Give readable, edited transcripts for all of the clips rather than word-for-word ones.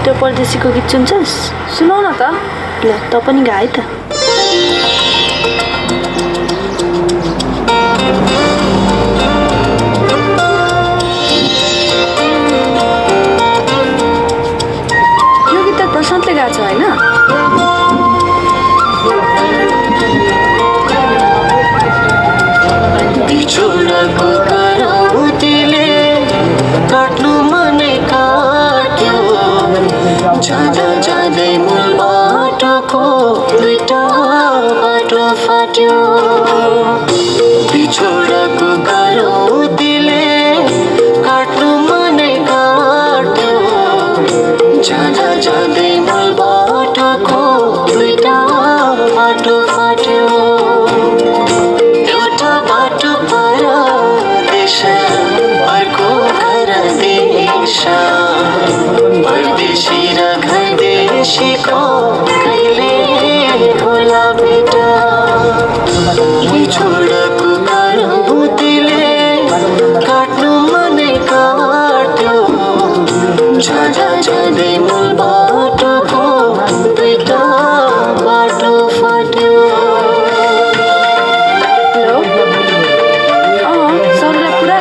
भित्र परदेशीको गीत सुन्छस्? सुनाउ न त। ल त पनि गा है त। यो गीत त प्रशान्तले गाछ होइन? बिछोडको कराउतीले काट्नु मनै काट्यो, जाँदा जाँदै मूल बाटोको दुईटा बाटो फाट्यो। बिछोडको कराउतीले काट्नु मनै काट्यो, जाँदा जाँदै मूल बाटोको दुईटा बाटो फाट्यो। अर्को घर देश, परदेशी र घर देशीको कहिले होला भेटा। बिछोडको कराउतीले काट्नु मनै काट्यो, जाँदा जाँदै मूल बाटोको दुईटा बाटो फाट्यो।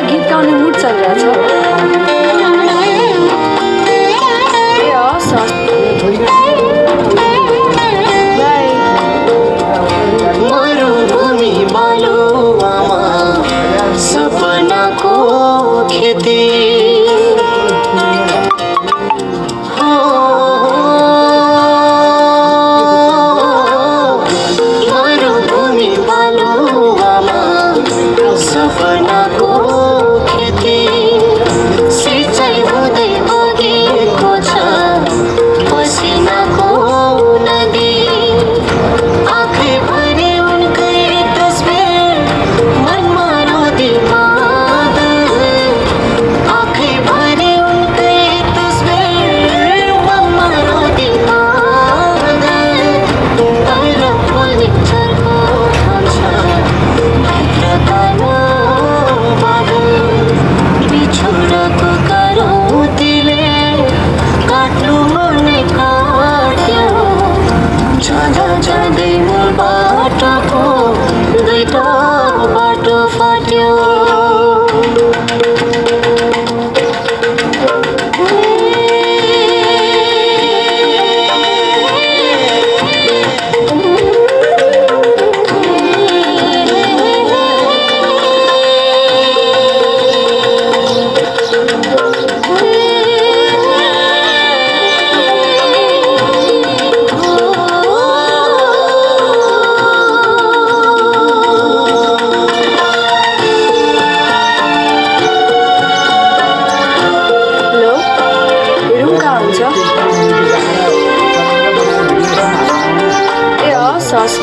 गीत गाउने मुड चलिरहेछ। मरुभूमि बालुवामा सपनाको खेती, मरुभूमि बालुवामा सपनाको सिँचाइ हुँदै बगेको छ पसिनाको नदी। आँखैभरि उनकै तस्बिर मनमा रोदी बादल, आँखैभरि उनकै तस्बिर मनमा रोदी बादल। बाहिर पनि चर्को खान्छ भित्र कालो बादल। बिछोडको कराउतीले काट्नु मनै काट्यो, जाँदा जाँदै मूल बाटोको दुईटा बाटो फाट्यो।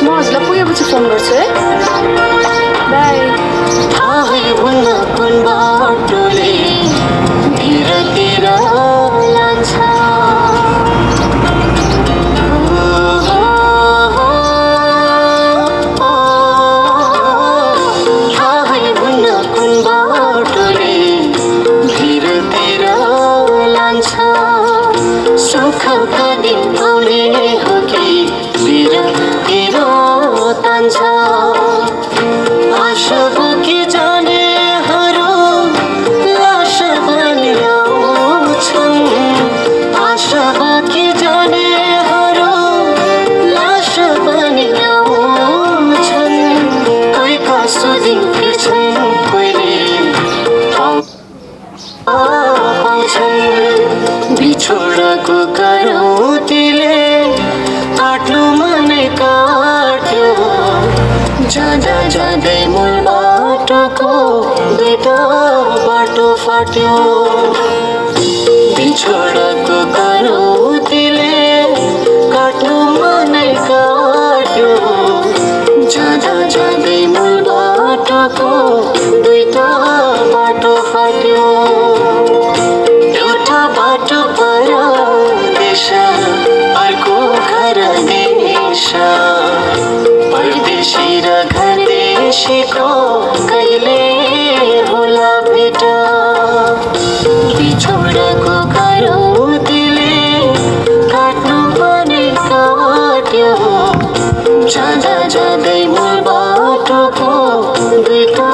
म हजुरलाई पुगेपछि फोन गर्छु है। बाई। थाहै हुन्न कुन बाटोले भिरतिर लान्छ, थाहै हुन्न कुन बाटोले भिरतिर लान्छ। सुखका दिन आउने हो कि भिरतिर तान्छ। आशा बोकी जानेहरू लास बनि आउँछन्, आशा बोकी जानेहरू लास बनि आउँछन्। कोही कसो दिन फिर्छन्, कोहीले पाउँछन्। बिछोडको कराउतीले काट्नु मनै काट्यो, जाँदा जाँदै मूल बाटोको दुईटा बाटो फाट्यो। बिछोडको कराउतीले काट्नु मनै काट्यो, जाँदा जाँदै मूल बाटोको दुईटा बाटो फाट्यो। एउटा बाटो परदेश, अर्को घर देश, परदेशी र घर देशीको कहिले होला भेटा। बिछोडको कराउतीले फाट्यो जाँदा जाँदै मूल बाटोको दुईटा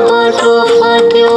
बाटो फाट्यो।